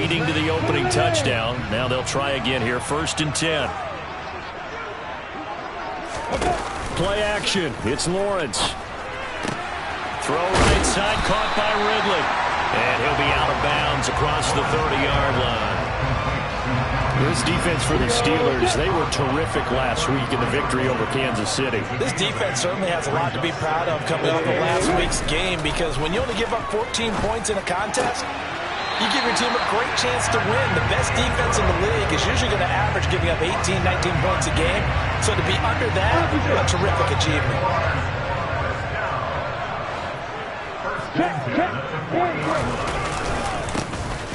leading to the opening touchdown. Now they'll try again here, 1st and 10. Play action. It's Lawrence. Throw right side, caught by Ridley. And he'll be out of bounds across the 30-yard line. This defense for the Steelers, they were terrific last week in the victory over Kansas City. This defense certainly has a lot to be proud of coming off of last week's game, because when you only give up 14 points in a contest, you give your team a great chance to win. The best defense in the league is usually going to average giving up 18, 19 points a game. So to be under that, a terrific achievement.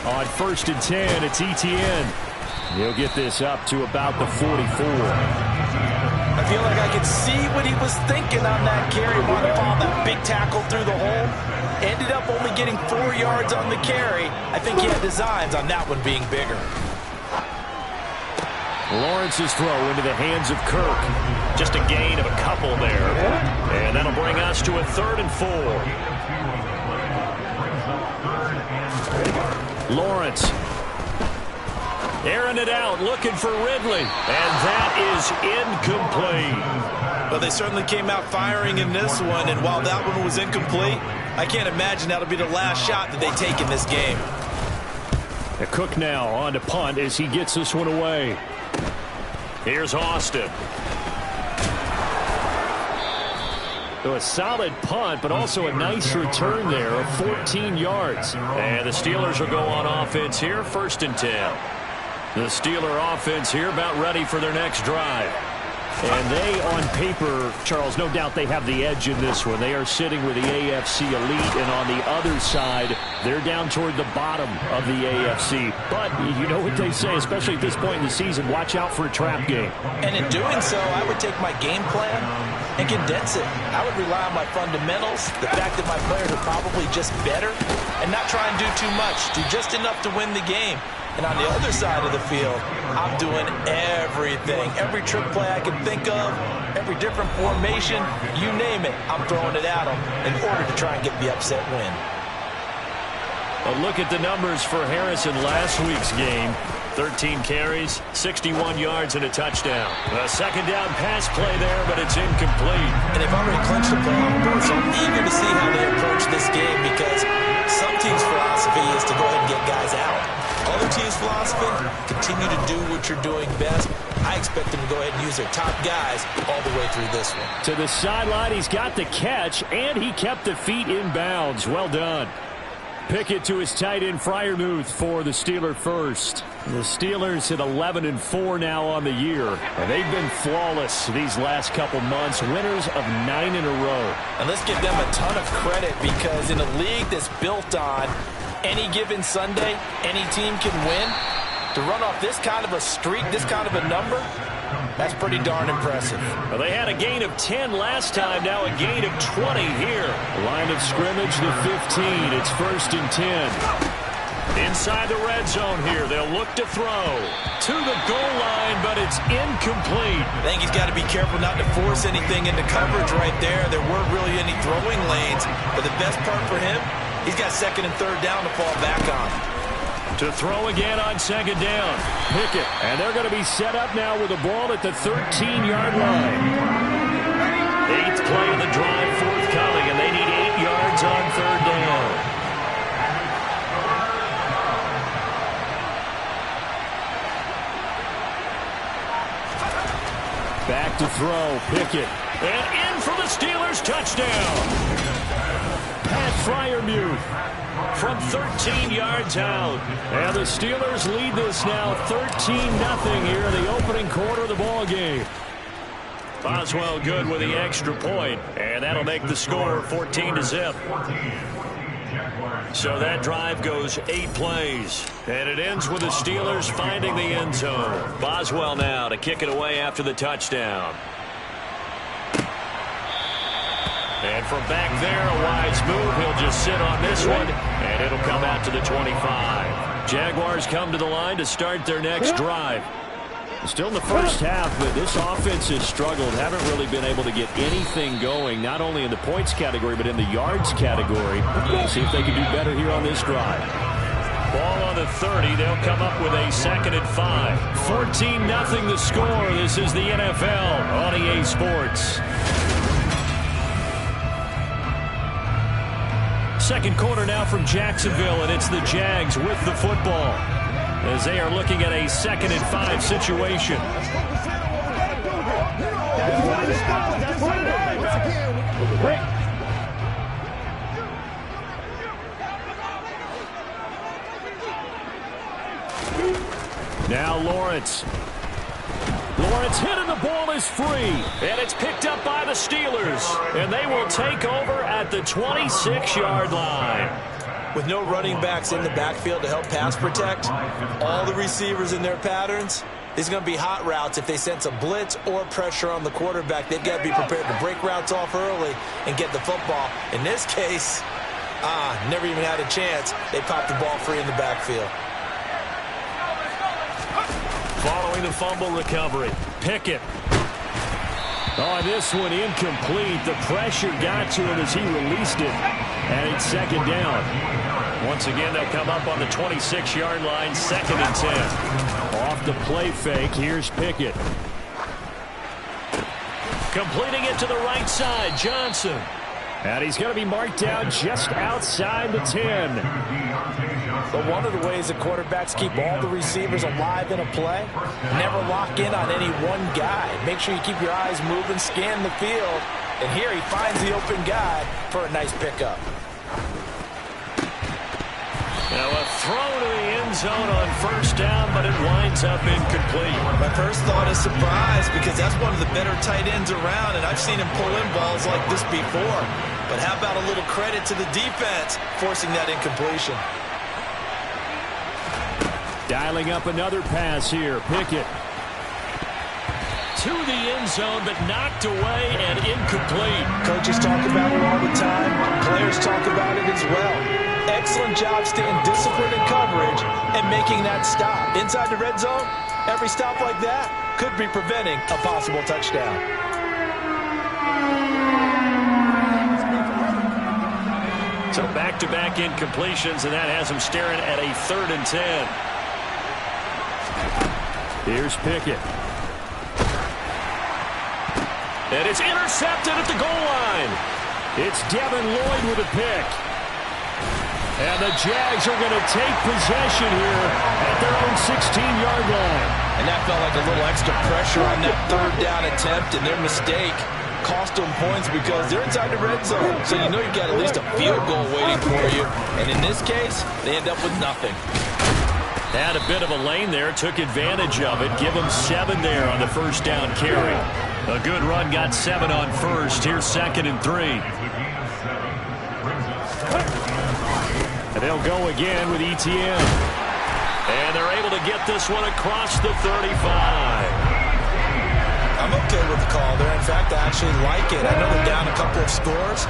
On 1st and 10, it's Etienne. He'll get this up to about the 44. I feel like I could see what he was thinking on that carry. Wanted to follow that big tackle through the hole. Ended up only getting 4 yards on the carry. I think he had designs on that one being bigger. Lawrence's throw into the hands of Kirk. Just a gain of a couple there. And that'll bring us to a 3rd and 4. Lawrence airing it out, looking for Ridley. And that is incomplete. Well, they certainly came out firing in this one, and while that one was incomplete, I can't imagine that'll be the last shot that they take in this game. Cook now on to punt as he gets this one away. Here's Austin. So a solid punt, but also a nice return there of 14 yards. And the Steelers will go on offense here, 1st and 10. The Steeler offense here about ready for their next drive. And they, on paper, Charles, no doubt they have the edge in this one. They are sitting with the AFC elite, and on the other side, they're down toward the bottom of the AFC. But you know what they say, especially at this point in the season, watch out for a trap game. And in doing so, I would take my game plan and condense it. I would rely on my fundamentals, the fact that my players are probably just better, and not try and do too much, do just enough to win the game. And on the other side of the field, I'm doing everything. Every trick play I can think of, every different formation, you name it, I'm throwing it at them in order to try and get the upset win. A look at the numbers for Harrison last week's game. 13 carries, 61 yards, and a touchdown. A 2nd down pass play there, but it's incomplete. And they've already clinched the playoff berth, so I'm eager to see how they approach this game, because some teams' philosophy is to go ahead and get guys out. Other teams' philosophy, continue to do what you're doing best. I expect them to go ahead and use their top guys all the way through this one. To the sideline, he's got the catch, and he kept the feet in bounds. Well done. Pickett to his tight end, Freiermuth, for the Steeler first. The Steelers at 11-4 now on the year, and they've been flawless these last couple months, winners of 9 in a row. And let's give them a ton of credit, because in a league that's built on any given Sunday, any team can win, to run off this kind of a streak, this kind of a number, that's pretty darn impressive. Well, they had a gain of 10 last time, now a gain of 20 here. Line of scrimmage, the 15. It's 1st and 10. Inside the red zone here, they'll look to throw to the goal line, but it's incomplete. I think he's got to be careful not to force anything into coverage right there. There weren't really any throwing lanes, but the best part for him, he's got 2nd and 3rd down to fall back on. To throw again on 2nd down. Pickett. And they're going to be set up now with the ball at the 13-yard line. 8th play of the drive forthcoming, and they need 8 yards on 3rd down. Back to throw. Pickett. And in for the Steelers touchdown. Pat Freiermuth from 13 yards out. And the Steelers lead this now 13-0 here in the opening quarter of the ball game. Boswell good with the extra point, and that'll make the score 14-0. So that drive goes 8 plays, and it ends with the Steelers finding the end zone. Boswell now to kick it away after the touchdown. And from back there, a wise move. He'll just sit on this one, and it'll come out to the 25. Jaguars come to the line to start their next drive. Still in the first half, but this offense has struggled. Haven't really been able to get anything going, not only in the points category, but in the yards category. We'll see if they can do better here on this drive. Ball on the the 30. They'll come up with a 2nd and 5. 14-0 the score. This is the NFL on EA Sports. Second quarter now from Jacksonville, and it's the Jags with the football as they are looking at a 2nd and 5 situation. Now Lawrence. Lawrence hit and the ball is free. And it's picked up by the Steelers. And they will take over at the 26-yard line. With no running backs in the backfield to help pass protect, all the receivers in their patterns, there's going to be hot routes. If they sense a blitz or pressure on the quarterback, they've got to be prepared to break routes off early and get the football. In this case, never even had a chance. They popped the ball free in the backfield. Following the fumble recovery, Pickett. Oh, this one incomplete. The pressure got to him as he released it. And it's 2nd down. Once again, they'll come up on the 26-yard line, 2nd and 10. Off the play fake, here's Pickett. Completing it to the right side, Johnson. And he's going to be marked down just outside the 10. But one of the ways that quarterbacks keep all the receivers alive in a play, never lock in on any one guy. Make sure you keep your eyes moving, scan the field. And here he finds the open guy for a nice pickup. Now a throw to the end zone on 1st down, but it winds up incomplete. My first thought is surprise, because that's one of the better tight ends around, and I've seen him pull in balls like this before. But how about a little credit to the defense forcing that incompletion? Dialing up another pass here. Pickett. To the end zone, but knocked away and incomplete. Coaches talk about it all the time. Players talk about it as well. Excellent job staying disciplined in coverage and making that stop. Inside the red zone, every stop like that could be preventing a possible touchdown. So back-to-back incompletions, and that has him staring at a 3rd and 10. Here's Pickett. And it's intercepted at the goal line. It's Devin Lloyd with a pick. And the Jags are going to take possession here at their own 16-yard line. And that felt like a little extra pressure on that 3rd down attempt, and their mistake cost them points because they're inside the red zone. So you know you've got at least a field goal waiting for you. And in this case, they end up with nothing. Had a bit of a lane there, took advantage of it. Give them 7 there on the 1st down carry. A good run, got 7 on 1st. Here's 2nd and 3. And they'll go again with Etienne. And they're able to get this one across the 35. I'm okay with the call there. In fact, I actually like it. I know they're down a couple of scores,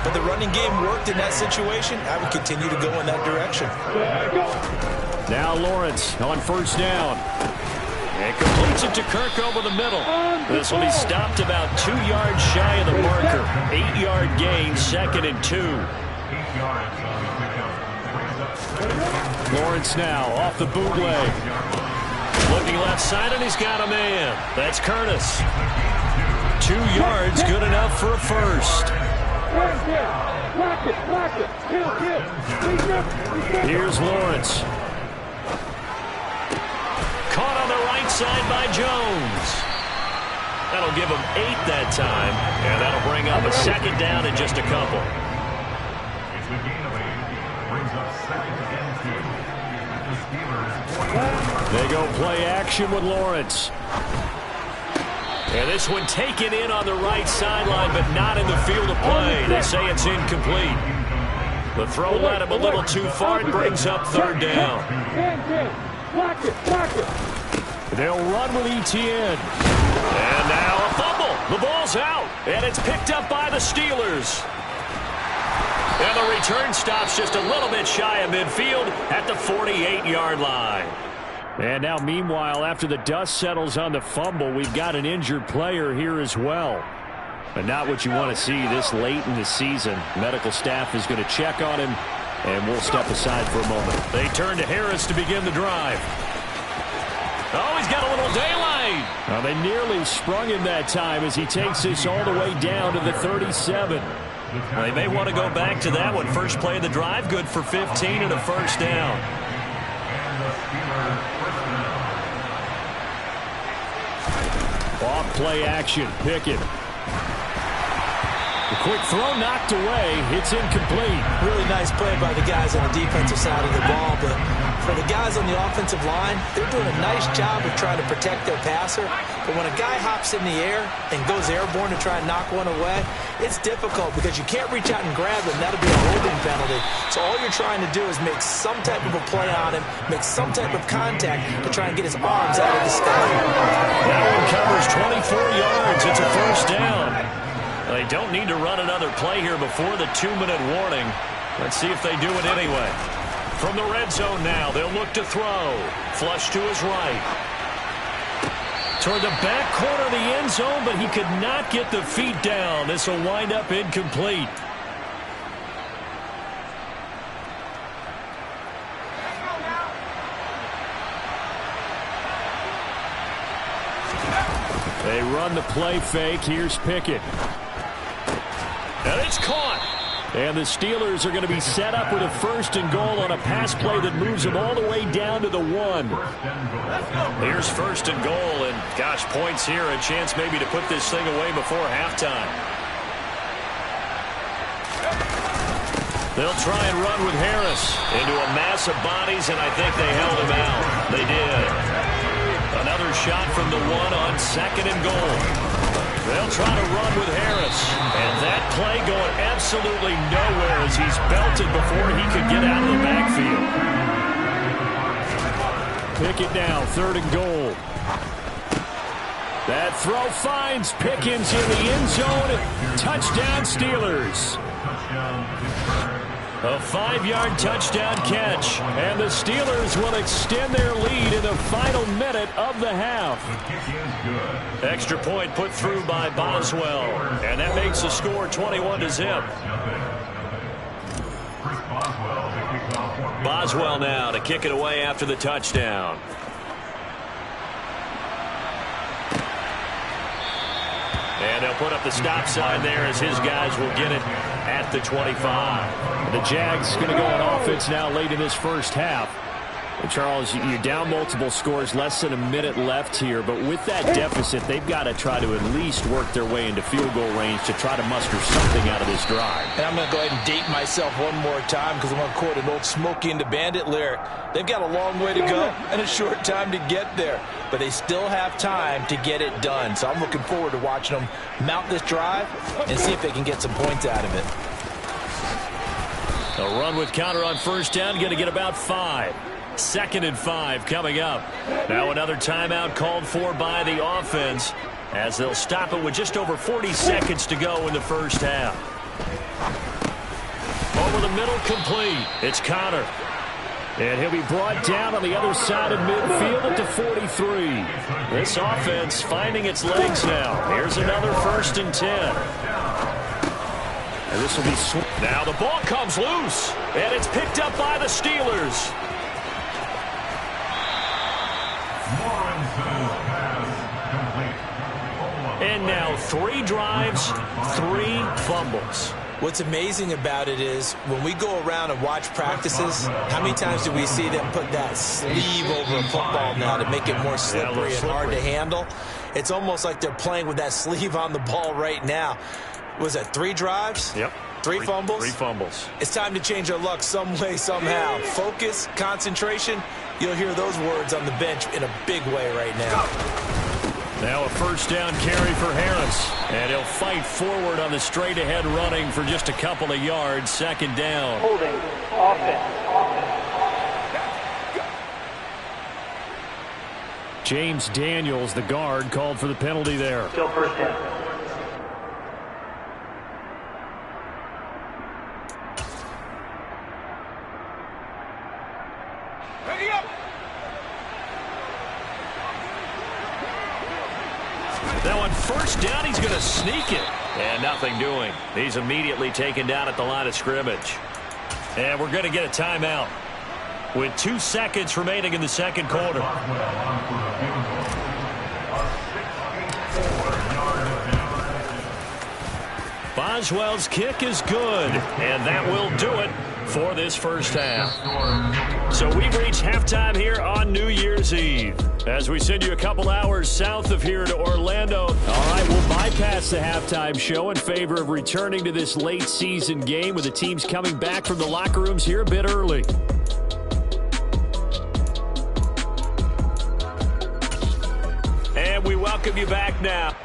but the running game worked in that situation. I would continue to go in that direction. Now Lawrence on 1st down. And completes it to Kirk over the middle. This will be stopped about 2 yards shy of the marker. 8-yard gain, 2nd and 2. Lawrence now off the bootleg. Looking left side, and he's got a man. That's Curtis. 2 yards, good enough for a 1st. Here's Lawrence. Caught on the right side by Jones. That'll give him 8 that time, and that'll bring up a 2nd down in just a couple. They go play action with Lawrence. And this one taken in on the right sideline, but not in the field of play. They say it's incomplete. The throw led him a little too far and brings up 3rd down. They'll run with Etienne. And now a fumble. The ball's out, and it's picked up by the Steelers. And the return stops just a little bit shy of midfield at the 48-yard line. And now, meanwhile, after the dust settles on the fumble, we've got an injured player here as well. But not what you want to see this late in the season. Medical staff is going to check on him And we'll step aside for a moment. They turn to Harris to begin the drive. Oh, he's got a little daylight. Well, they nearly sprung him that time as he takes this all the way down to the 37. Well, they may want to go back to that one. First play of the drive, good for 15 and a first down. Off play action, Pickett. The quick throw knocked away. It's incomplete. Really nice play by the guys on the defensive side of the ball, but for the guys on the offensive line, they're doing a nice job of trying to protect their passer. But when a guy hops in the air and goes airborne to try and knock one away, it's difficult because you can't reach out and grab him. That'll be a holding penalty. So all you're trying to do is make some type of a play on him, make some type of contact to try and get his arms out of the sky. That one covers 24 yards. It's a first down. They don't need to run another play here before the 2-minute warning. Let's see if they do it anyway. From the red zone now, they'll look to throw. Flush to his right. Toward the back corner of the end zone, but he could not get the feet down. This will wind up incomplete. They run the play fake. Here's Pickett. And it's caught. And the Steelers are going to be set up with a first and goal on a pass play that moves them all the way down to the 1. Here's first and goal, and gosh, points here, a chance maybe to put this thing away before halftime. They'll try and run with Harris into a mass of bodies, and I think they held him out. They did. Another shot from the 1 on second and goal. They'll try to run with Harris. And that play going absolutely nowhere as he's belted before he could get out of the backfield. Pickett now, third and goal. That throw finds Pickens in the end zone. Touchdown, Steelers. A 5-yard touchdown catch. And the Steelers will extend their lead in the final minute of the half. Extra point put through by Boswell. And that makes the score 21-0. Boswell now to kick it away after the touchdown. And they'll put up the stop sign there as his guys will get it at the 25. The Jags going to go on offense now late in this first half. And Charles, you're down multiple scores, less than a minute left here. But with that deficit, they've got to try to at least work their way into field goal range to try to muster something out of this drive. And I'm going to go ahead and date myself one more time because I'm going to quote an old Smokey and the Bandit lyric. They've got a long way to go and a short time to get there. But they still have time to get it done. So I'm looking forward to watching them mount this drive and see if they can get some points out of it. A run with counter on first down, going to get about 5. 2nd and 5 coming up. Now another timeout called for by the offense as they'll stop it with just over 40 seconds to go in the first half. Over the middle, complete. It's Connor. And he'll be brought down on the other side of midfield at the 43. This offense finding its legs now. Here's another 1st and 10. And this will be now the ball comes loose. And it's picked up by the Steelers. And now 3 drives, 3 fumbles. What's amazing about it is when we go around and watch practices, how many times do we see them put that sleeve over a football now to make it more slippery and hard to handle? It's almost like they're playing with that sleeve on the ball right now. Was that 3 drives? Yep. 3 fumbles? 3 fumbles. It's time to change our luck some way, somehow. Focus, concentration. You'll hear those words on the bench in a big way right now. Now a first down carry for Harris. And he'll fight forward on the straight-ahead running for just a couple of yards. 2nd down. Holding. Offense. James Daniels, the guard, called for the penalty there. Still first down. Now on first down, he's going to sneak it. And nothing doing. He's immediately taken down at the line of scrimmage. And we're going to get a timeout with 2 seconds remaining in the second quarter. Boswell's kick is good, and that will do it for this first half. So we've reached halftime here on New Year's Eve as we send you a couple hours south of here to Orlando. All right, we'll bypass the halftime show in favor of returning to this late season game with the teams coming back from the locker rooms here a bit early. And we welcome you back now.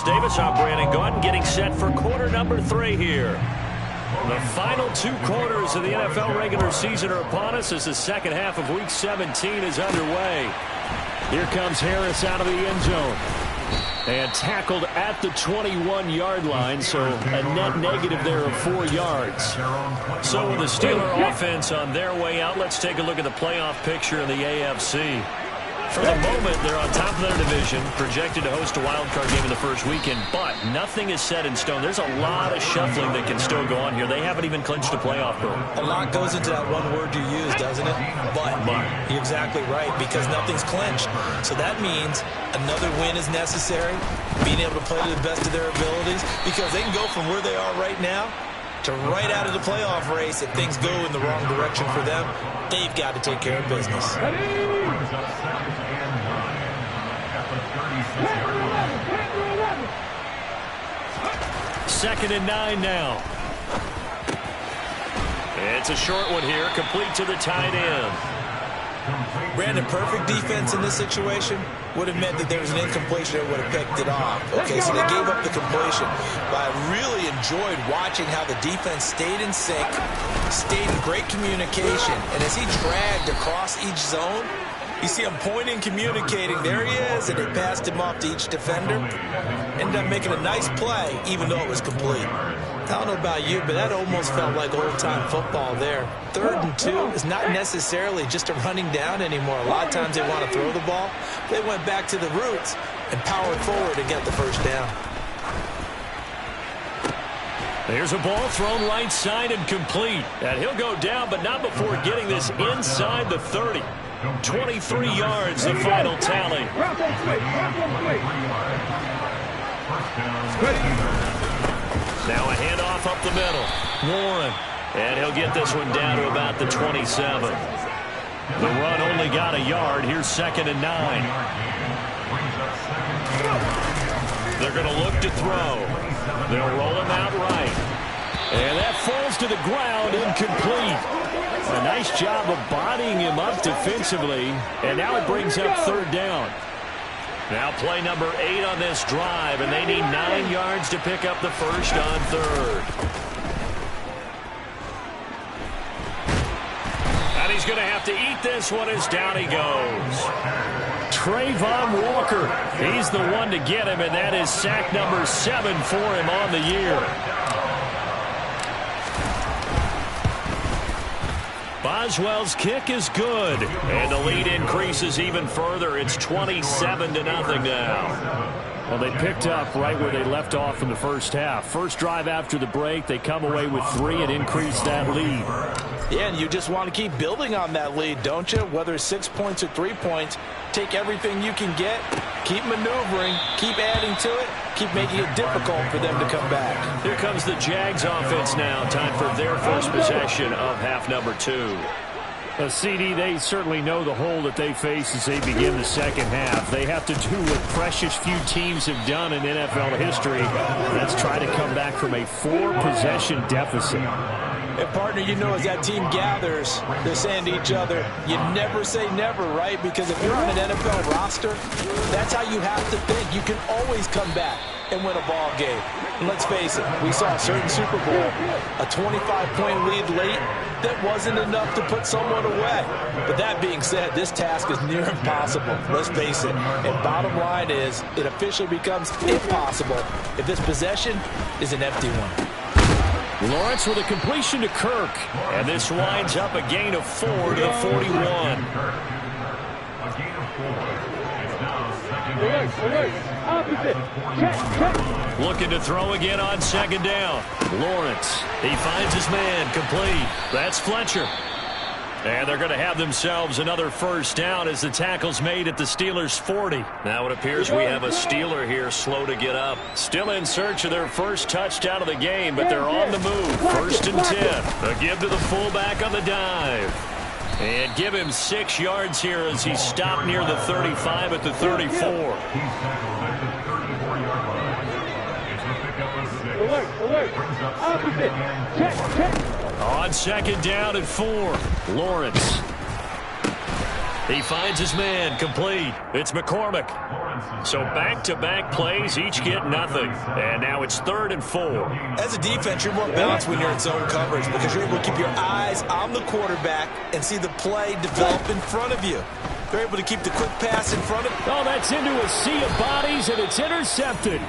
Lawrence Davis, I'm Brandon Gaudin, getting set for quarter number 3 here. The final 2 quarters of the NFL regular season are upon us as the second half of Week 17 is underway. Here comes Harris out of the end zone. And tackled at the 21-yard line, so a net negative there of 4 yards. So with the Steeler offense on their way out, let's take a look at the playoff picture in the AFC. For the moment, they're on top of their division, projected to host a wild-card game in the first weekend, but nothing is set in stone. There's a lot of shuffling that can still go on here. They haven't even clinched a playoff berth. A lot goes into that one word you use, doesn't it? But. You're exactly right, because nothing's clinched. So that means another win is necessary, being able to play to the best of their abilities, because they can go from where they are right now to right out of the playoff race. If things go in the wrong direction for them, they've got to take care of business. Second and 9 now. It's a short one here, complete to the tight end. Brandon, perfect defense in this situation would have meant that there was an incompletion that would have picked it off. Okay, so they gave up the completion. But I really enjoyed watching how the defense stayed in sync, stayed in great communication. And as he dragged across each zone, you see him pointing, communicating. There he is, and they passed him off to each defender. Ended up making a nice play, even though it was complete. I don't know about you, but that almost felt like old-time football there. 3rd and 2 is not necessarily just a running down anymore. A lot of times they want to throw the ball. They went back to the roots and powered forward to get the first down. There's a ball thrown right side and complete. And he'll go down, but not before getting this inside the 30. 23 yards, the final tally. Now a handoff up the middle. Warren. And he'll get this one down to about the 27. The run only got a yard. Here's 2nd and 9. They're going to look to throw. They'll roll him out right. And that falls to the ground, incomplete. A nice job of bodying him up defensively. And now it brings up 3rd down. Now play number 8 on this drive, and they need 9 yards to pick up the first on 3rd. And he's going to have to eat this one as down he goes. Trayvon Walker, he's the one to get him, and that is sack number 7 for him on the year. Boswell's kick is good, and the lead increases even further. It's 27-0 now. Well, they picked up right where they left off in the first half. First drive after the break, they come away with 3 and increase that lead. Yeah, and you just want to keep building on that lead, don't you? Whether it's 6 points or 3 points, take everything you can get, keep maneuvering, keep adding to it, keep making it difficult for them to come back. Here comes the Jags offense now. Time for their first possession of half number 2. CD, they certainly know the hole that they face as they begin the second half. They have to do what precious few teams have done in NFL history. That's try to come back from a 4-possession deficit. And, partner, you know, as that team gathers, they're saying to each other, you never say never, right? Because if you're on an NFL roster, that's how you have to think. You can always come back and win a ball game. And let's face it, we saw a certain Super Bowl, a 25-point lead late, that wasn't enough to put someone away. But that being said, this task is near impossible. Let's face it. And bottom line is, it officially becomes impossible if this possession is an empty one. Lawrence with a completion to Kirk. And this winds up a gain of 4 to the 41. Looking to throw again on 2nd down. Lawrence, he finds his man, complete. That's Fletcher. And they're going to have themselves another first down as the tackle's made at the Steelers' 40. Now it appears we have a Steeler here slow to get up. Still in search of their first touchdown of the game, but they're on the move. 1st and 10. A give to the fullback on the dive. And give him 6 yards here as he stopped near the 35 at the 34. On 2nd down and 4. Lawrence. He finds his man, complete. It's McCormick. So back-to-back plays, each get nothing. And now it's 3rd and 4. As a defense, you're more balanced when you're in zone coverage because you're able to keep your eyes on the quarterback and see the play develop in front of you. They're able to keep the quick pass in front of you. Oh, that's into a sea of bodies, and it's intercepted.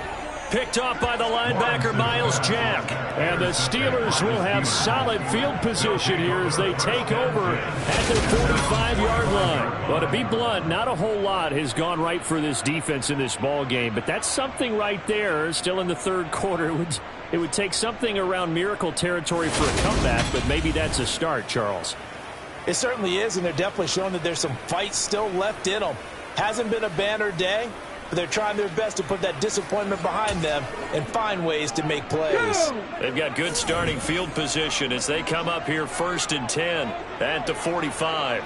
Picked off by the linebacker, Miles Jack. And the Steelers will have solid field position here as they take over at their 45-yard line. But to be blunt, not a whole lot has gone right for this defense in this ball game. But that's something right there. Still in the 3rd quarter. It would take something around miracle territory for a comeback, but maybe that's a start, Charles. It certainly is, and they're definitely showing that there's some fight still left in them. Hasn't been a banner day, but they're trying their best to put that disappointment behind them and find ways to make plays. They've got good starting field position as they come up here 1st and 10 at the 45.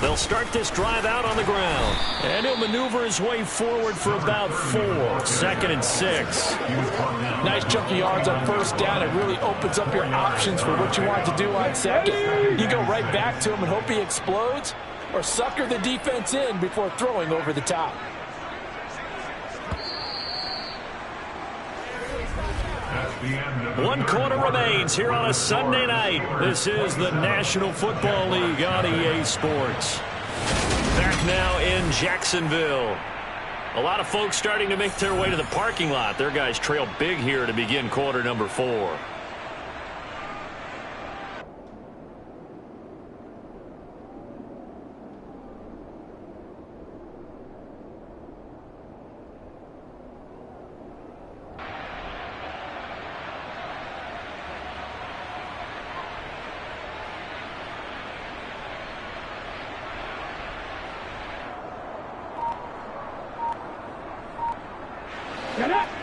They'll start this drive out on the ground. And he'll maneuver his way forward for about 4. 2nd and 6. Nice chunky yards on 1st down. It really opens up your options for what you want to do on 2nd. You go right back to him and hope he explodes, or sucker the defense in before throwing over the top. One quarter remains here on a Sunday night. This is the National Football League on EA Sports. Back now in Jacksonville. A lot of folks starting to make their way to the parking lot. Their guys trail big here to begin quarter number 4.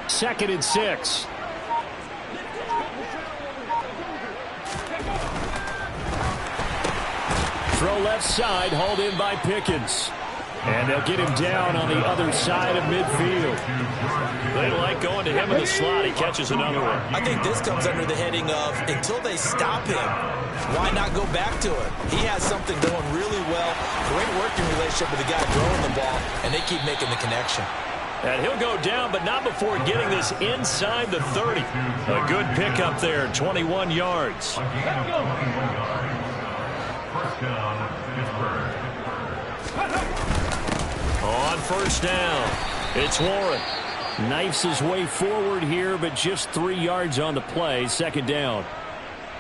Second and 6. Throw left side, hauled in by Pickens. And they'll get him down on the other side of midfield. They like going to him in the slot. He catches another one. I think this comes under the heading of until they stop him, why not go back to it? He has something going really well. Great working relationship with the guy throwing the ball, and they keep making the connection. And he'll go down, but not before getting this inside the 30. A good pickup there, 21 yards. On 1st down, it's Warren. Knifes his way forward here, but just 3 yards on the play. 2nd down.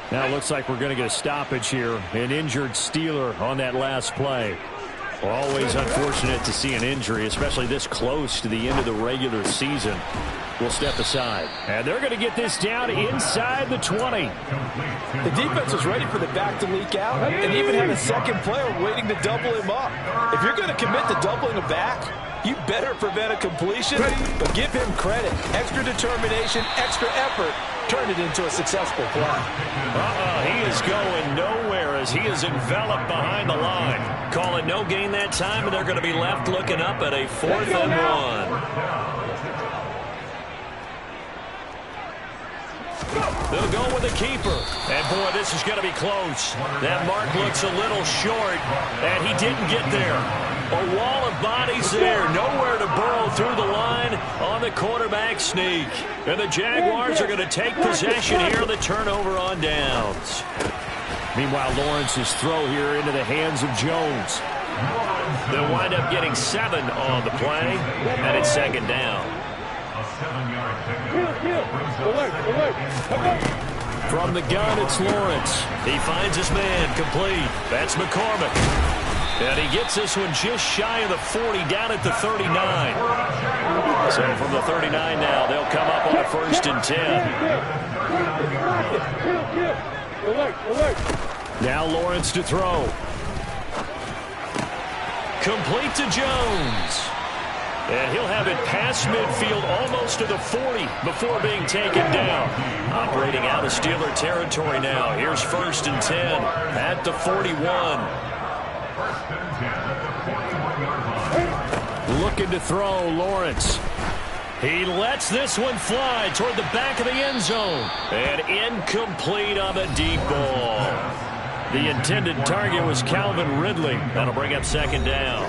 Now it looks like we're going to get a stoppage here. An injured Steeler on that last play. Well, always unfortunate to see an injury, especially this close to the end of the regular season. We'll step aside. And they're going to get this down inside the 20. The defense was ready for the back to leak out and even had a second player waiting to double him up. If you're going to commit to doubling a back, you better prevent a completion, but give him credit. Extra determination, extra effort, turn it into a successful play. He is going nowhere as he is enveloped behind the line. Call it no gain that time, and they're going to be left looking up at a 4th and 1. They'll go with the keeper. And, boy, this is going to be close. That mark looks a little short, and he didn't get there. A wall of bodies there. Nowhere to burrow through the line on the quarterback sneak. And the Jaguars are going to take possession here on the turnover on downs. Meanwhile, Lawrence's throw here into the hands of Jones. They'll wind up getting 7 on the play, and it's 2nd down. From the gun, it's Lawrence. He finds his man, complete. That's McCormick. And he gets this one just shy of the 40, down at the 39. So from the 39 now, they'll come up on a 1st and 10. Now Lawrence to throw. Complete to Jones. And he'll have it past midfield almost to the 40 before being taken down. Operating out of Steeler territory now. Here's 1st and 10 at the 41. Looking to throw, Lawrence. He lets this one fly toward the back of the end zone. And incomplete on the deep ball. The intended target was Calvin Ridley. That'll bring up second down.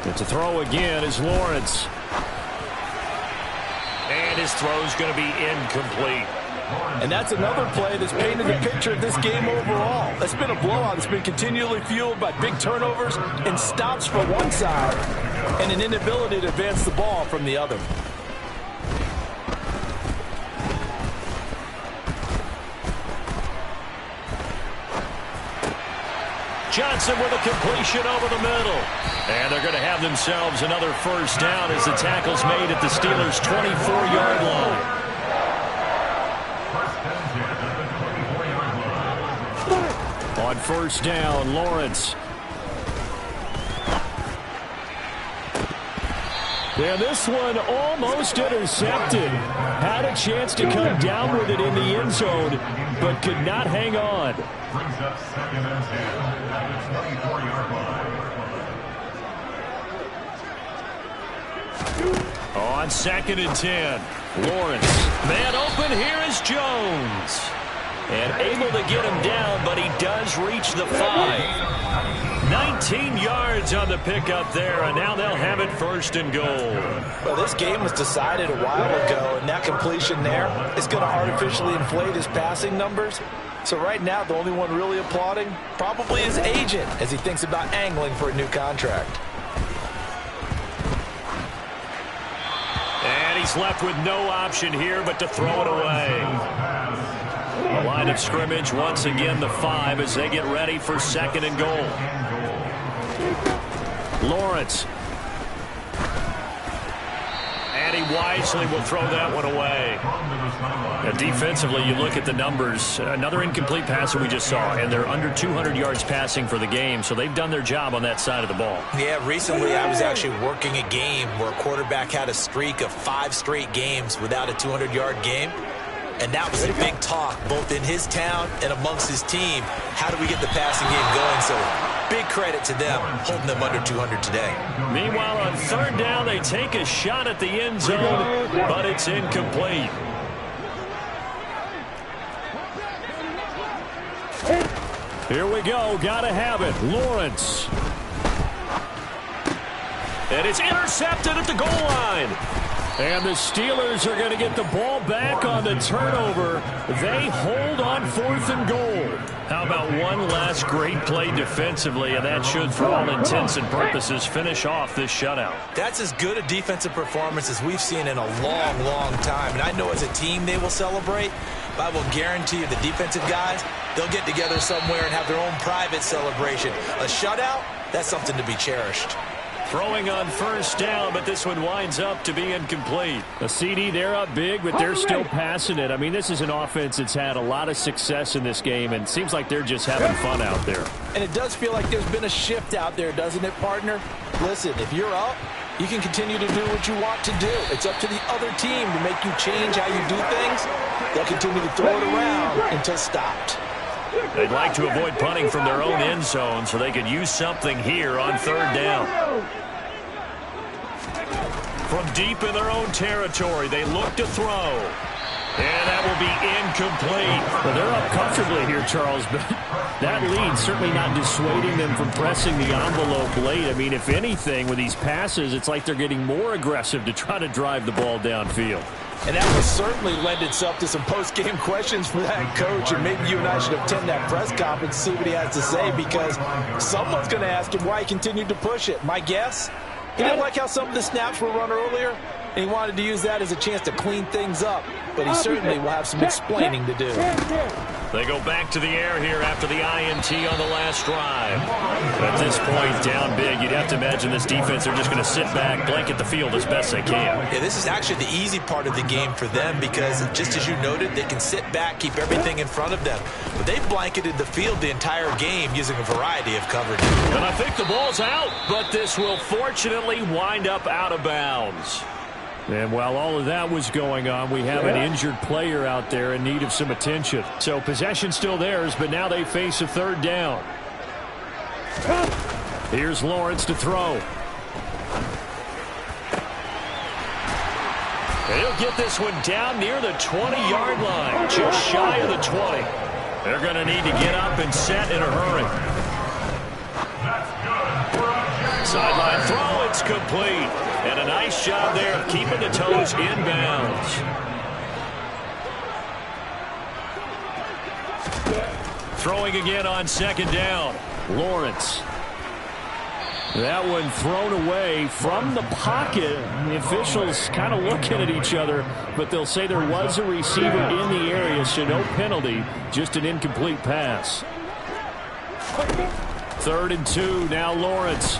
And to throw again is Lawrence. And his throw's going to be incomplete. And that's another play that's painted the picture of this game overall. It's been a blowout. It's been continually fueled by big turnovers and stops from one side and an inability to advance the ball from the other. Johnson with a completion over the middle. And they're going to have themselves another first down as the tackle's made at the Steelers' 24-yard line. On first down, Lawrence. Yeah, this one almost intercepted. Had a chance to come down with it in the end zone, but could not hang on. Brings up second and 10 at the 24-yard line. On second and 10, Lawrence. Man open, here is Jones. And able to get him down, but he does reach the 5. 19 yards on the pickup there, and now they'll have it first and goal. Well, this game was decided a while ago, and that completion there is going to artificially inflate his passing numbers. So right now, the only one really applauding probably his agent as he thinks about angling for a new contract. And he's left with no option here but to throw it away. The line of scrimmage, once again, the 5 as they get ready for second and goal. Lawrence. And he wisely will throw that one away. And defensively, you look at the numbers. Another incomplete passer we just saw, and they're under 200 yards passing for the game, so they've done their job on that side of the ball. Yeah, recently I was actually working a game where a quarterback had a streak of 5 straight games without a 200-yard game. And that was a big talk, both in his town and amongst his team. How do we get the passing game going? So big credit to them, holding them under 200 today. Meanwhile, on third down, they take a shot at the end zone, but it's incomplete. Here we go. Gotta have it. Lawrence. And it's intercepted at the goal line. And the Steelers are going to get the ball back on the turnover. They hold on fourth and goal. How about one last great play defensively, and that should, for all intents and purposes, finish off this shutout. That's as good a defensive performance as we've seen in a long, long time. And I know as a team they will celebrate, but I will guarantee you the defensive guys, they'll get together somewhere and have their own private celebration. A shutout, that's something to be cherished. Throwing on first down, but this one winds up to be incomplete. A CD, they're up big, but they're still passing it. I mean, this is an offense that's had a lot of success in this game, and it seems like they're just having fun out there. And it does feel like there's been a shift out there, doesn't it, partner? Listen, if you're up, you can continue to do what you want to do. It's up to the other team to make you change how you do things. They'll continue to throw it around until stopped. They'd like to avoid punting from their own end zone so they could use something here on third down. From deep in their own territory, they look to throw. And that will be incomplete. Well, they're up comfortably here, Charles, but that lead certainly not dissuading them from pressing the envelope late. I mean, if anything, with these passes, it's like they're getting more aggressive to try to drive the ball downfield. And that will certainly lend itself to some post-game questions for that coach, and maybe you and I should attend that press conference and see what he has to say, because someone's going to ask him why he continued to push it. My guess, he didn't like how some of the snaps were run earlier, and he wanted to use that as a chance to clean things up, but he certainly will have some explaining to do. They go back to the air here after the INT on the last drive. At this point, down big, you'd have to imagine this defense, they're just going to sit back, blanket the field as best they can. Yeah, this is actually the easy part of the game for them because, just as you noted, they can sit back, keep everything in front of them. But they've blanketed the field the entire game using a variety of coverages. And I think the ball's out, but this will fortunately wind up out of bounds. And while all of that was going on, we have an injured player out there in need of some attention. So possession still theirs, but now they face a third down. Here's Lawrence to throw. And he'll get this one down near the 20-yard line, just shy of the 20. They're going to need to get up and set in a hurry. Sideline throw, it's complete. And a nice job there of keeping the toes inbounds. Throwing again on second down. Lawrence. That one thrown away from the pocket. The officials kind of looking at each other, but they'll say there was a receiver in the area, so no penalty, just an incomplete pass. 3rd and 2, now Lawrence.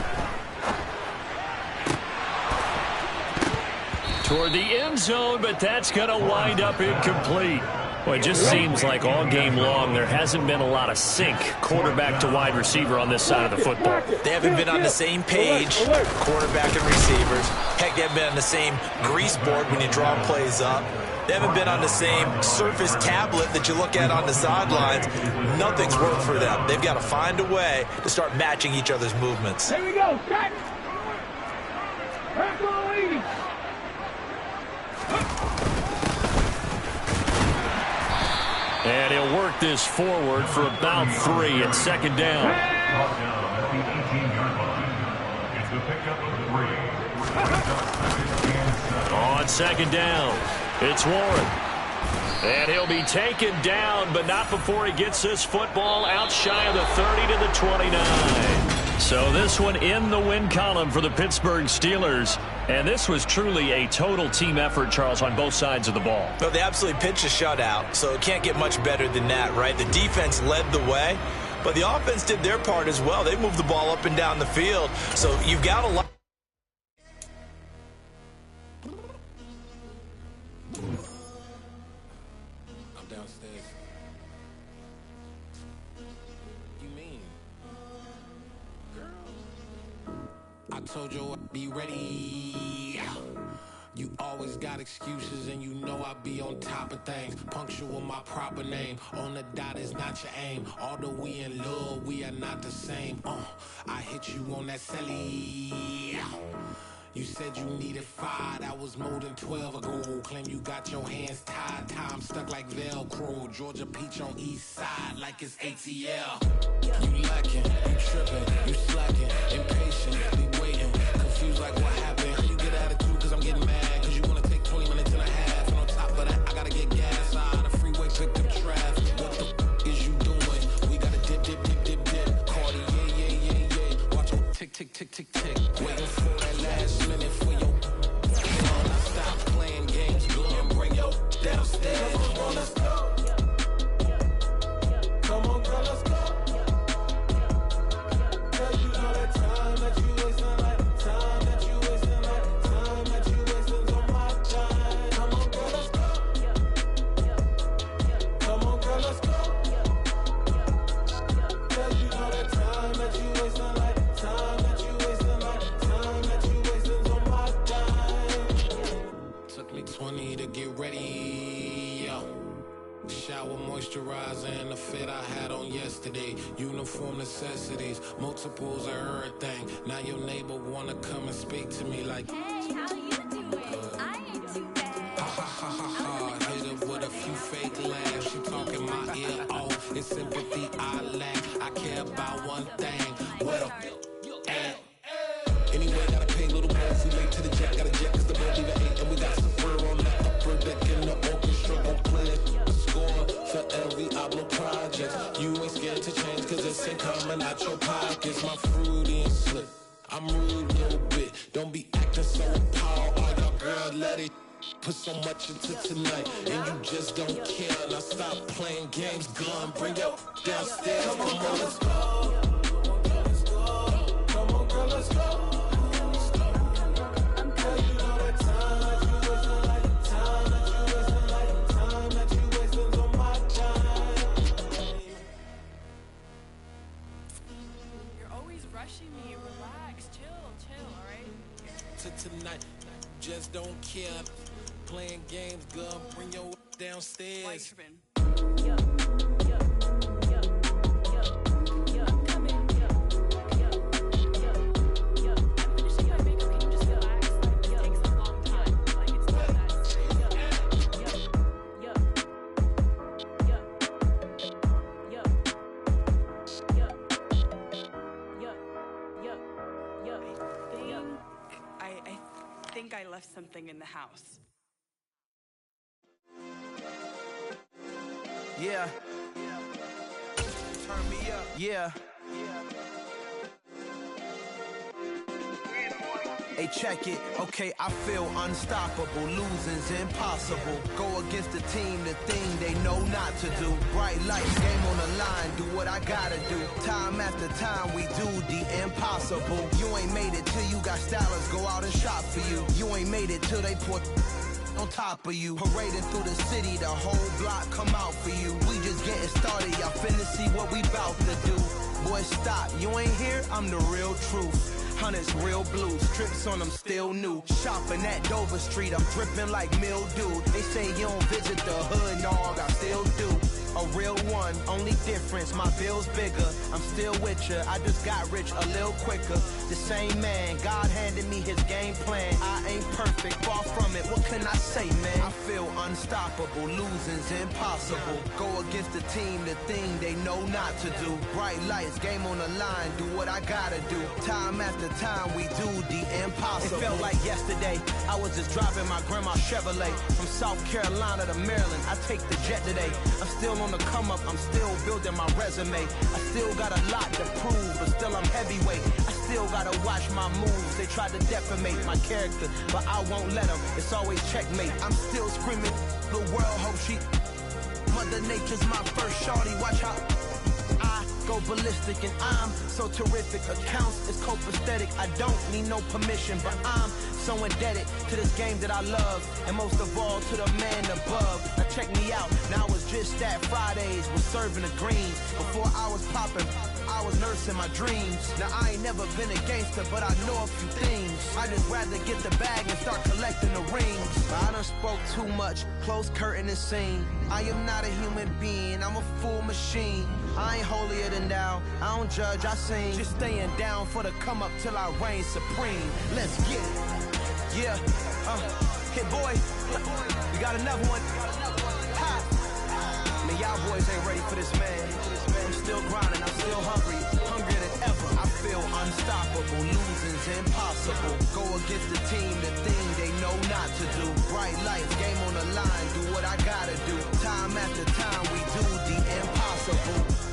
Toward the end zone, but that's going to wind up incomplete. Well, it just seems like all game long there hasn't been a lot of sync quarterback to wide receiver on this side of the football. They haven't been on the same page, quarterback and receivers. Heck, they haven't been on the same grease board when you draw plays up. They haven't been on the same surface tablet that you look at on the sidelines. Nothing's worked for them. They've got to find a way to start matching each other's movements. Here we go. Cut. And he'll work this forward for about 3 at second down. At the 18-yard line. It's the pickup of 3. On second down, it's Warren. And he'll be taken down, but not before he gets this football out shy of the 30 to the 29. So this one in the win column for the Pittsburgh Steelers. And this was truly a total team effort, Charles, on both sides of the ball. Well, they absolutely pitched a shutout, so it can't get much better than that, right? The defense led the way, but the offense did their part as well. They moved the ball up and down the field, so you've got a lot. I'm downstairs. You mean? Girl, I told you I'd be ready. You always got excuses and you know I be on top of things. Punctual my proper name. On the dot is not your aim. Although we in love, we are not the same. I hit you on that celly. You said you needed 5, that was more than 12 ago. Claim you got your hands tied, time stuck like Velcro. Georgia Peach on east side like it's ATL. You lacking, you tripping, you slacking, impatient, be waiting, confused like what happened. You get attitude cause I'm getting mad, cause you wanna take 20 minutes and a half. And on top of that, I gotta get gas out of the freeway, pick up traffic. What the is you doing? We gotta dip, dip, dip, dip, dip. Cardi, yeah. Watch your tick, tick, tick, tick, tick. Waiting for that last minute for your I stop playing games, go and bring your downstairs. Come on, let's go. Come on, girl, let's go. Cause you know that time that you wasting, like time that you wasting, like time that you wasting on my time. Come on, girl, let's go. Come on, girl, let's go. Cause you know that time that you wasting, like time that you wasting, like time that you wasting on my time. Took me 20 to get ready, yo. Shower, moisturizer, and the fit I had on yesterday. Uniform necessities, multiples of everything. Now your neighbor wanna come and speak to me like, Hey, how you doing? I ain't too bad. ha ha ha ha ha. Hit her with a few fake laughs. She talking my ear off. It's sympathy I lack. I care about one thing. What a at. Anyway, gotta pay little more. We late to the jet, got a jet cause the bird even ate. And we got some fur on that upper deck in the orchestra. Gon' play a score for every Oblo project. You ain't scared to change cause it's ain't coming out your pockets. My fruity and slip. I'm rude a little bit. Don't be acting so appalled. All your girls let it Put so much into tonight, and you just don't care. Now stop playing games, gun, bring your downstairs. Come on, girl, let's go. Come on, girl, let's go. Girl, you know that time that you wasting, like the time that you wasting, like the time that you wasting on my time. You're always rushing me. Relax, chill, all right? To tonight, just don't care. Playing games, girl, bring your downstairs. Why you tripping? Yo, yo, yo, yo, yo, I'm coming. Yo, yo, yo, yo. I'm finishing my makeup. Can you just relax? Like, it takes a long time. Like, it's not that serious. Yo, yo, yo, yo, yo, yo, yo, yo, yo. I think I left something in the house. Yeah. Turn me up. Yeah. Hey, check it. Okay, I feel unstoppable. Losing's impossible. Go against the team, the thing they know not to do. Bright lights, game on the line. Do what I gotta do. Time after time, we do the impossible. You ain't made it till you got stylists go out and shop for you. You ain't made it till they put on top of you. Parading through the city, the whole block come out for you. We just getting started, y'all finna see what we bout to do. Boy, stop, you ain't here, I'm the real truth. Hunters, real blues, trips on them still new. Shopping at Dover Street, I'm dripping like mildew. They say you don't visit the hood, dog, I still do. A real one, only difference, my bill's bigger. I'm still with ya, I just got rich a little quicker. The same man, God handed me his game plan. I ain't perfect, far from it, what can I say, man? I feel unstoppable, losing's impossible. Go against the team, the thing they know not to do. Bright lights, game on the line, do what I gotta do. Time after time, we do the impossible. It felt like yesterday, I was just driving my grandma's Chevrolet. From South Carolina to Maryland, I take the jet today. I'm still on the come up, I'm still building my resume. I still got a lot to prove, but still I'm heavyweight. I still gotta watch my moves. They tried to defamate my character, but I won't let them. It's always checkmate. I'm still screaming, the world hope she. Mother Nature's my first shorty. Watch how I go ballistic, and I'm so terrific. Accounts is copacetic. I don't need no permission, but I'm so indebted to this game that I love, and most of all to the man above. Now check me out, now it's just that Fridays was serving the greens. Before I was popping, I was nursing my dreams. Now I ain't never been a gangster, but I know a few things. I just rather get the bag and start collecting the rings. I done spoke too much, close curtain and scene. I am not a human being, I'm a full machine. I ain't holier than thou, I don't judge, I sing. Just staying down for the come up till I reign supreme. Let's get it. Yeah, hit boy, we got another one. Ha! Man, y'all boys ain't ready for this, man. I'm still grinding, I'm still hungry, hungrier than ever. I feel unstoppable, losing's impossible. Go against the team, the thing they know not to do. Bright lights, game on the line, do what I gotta do. Time after time, we do the impossible.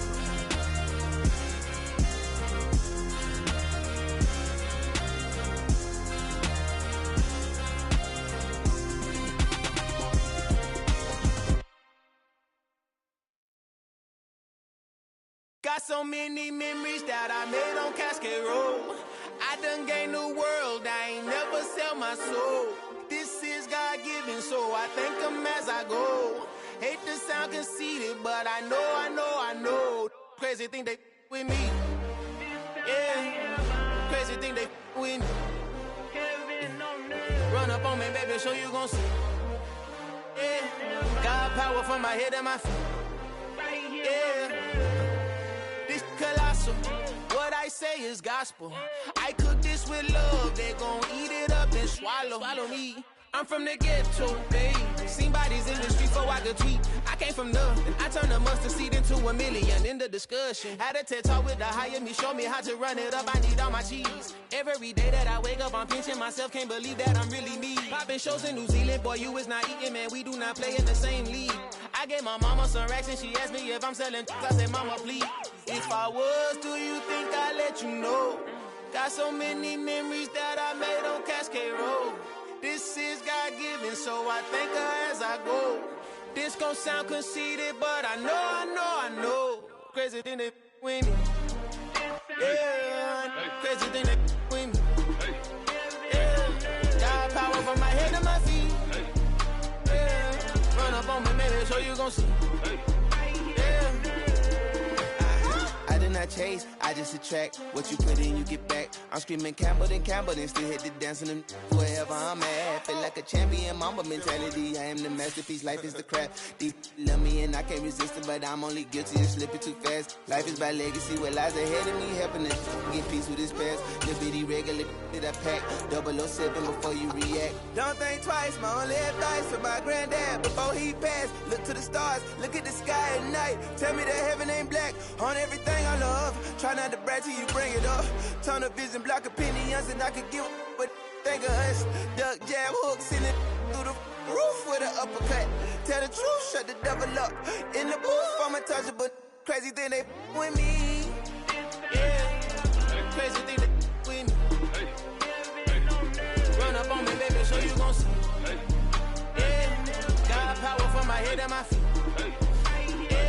Got so many memories that I made on Cascade Road. I done gained the world, I ain't never sell my soul. This is God-given, so I thank him as I go. Hate to sound conceited, but I know. Crazy thing they with me. Yeah, crazy thing they with me. Run up on me, baby, show you gon' see. Yeah, God power from my head and my feet. Yeah. Colossal. What I say is gospel. I cook this with love. They gon' eat it up and swallow me. I'm from the ghetto, babe. Seen bodies in the street so I could tweet. I came from nothing. I turned a mustard seed into a million. In the discussion, had a TED talk with the higher me. Show me how to run it up. I need all my cheese. Every day that I wake up, I'm pinching myself. Can't believe that I'm really me. Popping shows in New Zealand, boy, you is not eating, man. We do not play in the same league. I gave my mama some racks and she asked me if I'm selling. I said, mama, please. If I was, do you think I'd let you know? Got so many memories that I made on Cascade Road. This is God-given, so I thank her as I go. This gon' sound conceited, but I know. Crazy thing they with me. Yeah, crazy thing they with me. Yeah, got power from my head to my feet. Yeah, run up on me, maybe, so you gon' see. Yeah. I did not chase, I just attract. What you put in, you get back. I'm screaming Campbell, then still hit the dance and wherever I'm at. Feel like a champion, mamba mentality. I am the masterpiece, life is the crap. Deep love me and I can't resist it, but I'm only guilty of slipping too fast. Life is by legacy, what lies ahead of me, helping us get peace with this past. The bitty regular that I pack, 007 before you react. Don't think twice, my only advice for my granddad before he passed. Look to the stars, look at the sky at night. Tell me that heaven ain't black on everything I love. Try not to brag till you bring it up. Tunnel vision, block opinions, and I could give but think of us. Duck, jab, hooks in it through the roof with an uppercut. Tell the truth, shut the devil up. In the booth, I'm untouchable. Crazy thing they with me. Yeah, crazy thing they with me. Run up on me, baby, so you gon' see. Yeah, got power from my head and my feet. Yeah.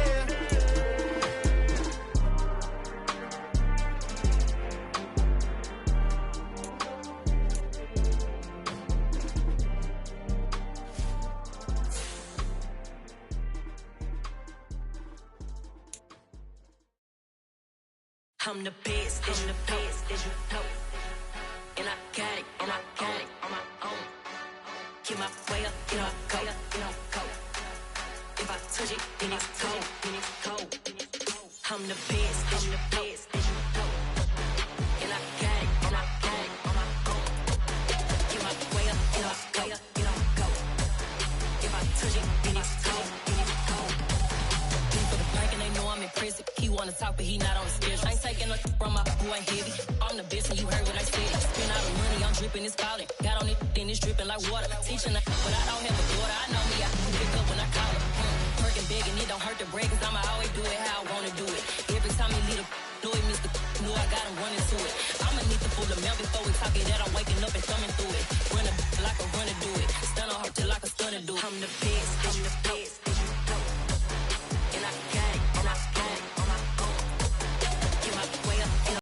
I'm the best, I'm the best, as you know. And I got it on my own. Get my way up, get my go. If I touch it, then it's cold. I'm the best, as you know. And I got it on my own. Get my way up, get my go. If I touch it, then it's cold. For the bank and they know I'm in prison. He wanna talk, but he not on the schedule. I ain't taking no from my boy ain't heavy. I'm the best and you heard what I said. Spend all the money, I'm dripping, it's falling. Got on it, then it's dripping like water. Teaching her, but I don't have a daughter. I know me, I can pick up when I call her. Working big and it don't hurt to break, cause I'ma always do it how I wanna do it. Every time he lead a know it, Mr. Know I got him running to it. I'ma need to pull the mouth before we talk it that I'm waking up and thumbing through it. Run a like a runner do it. Stun on her till like a stunner do it. I'm the best.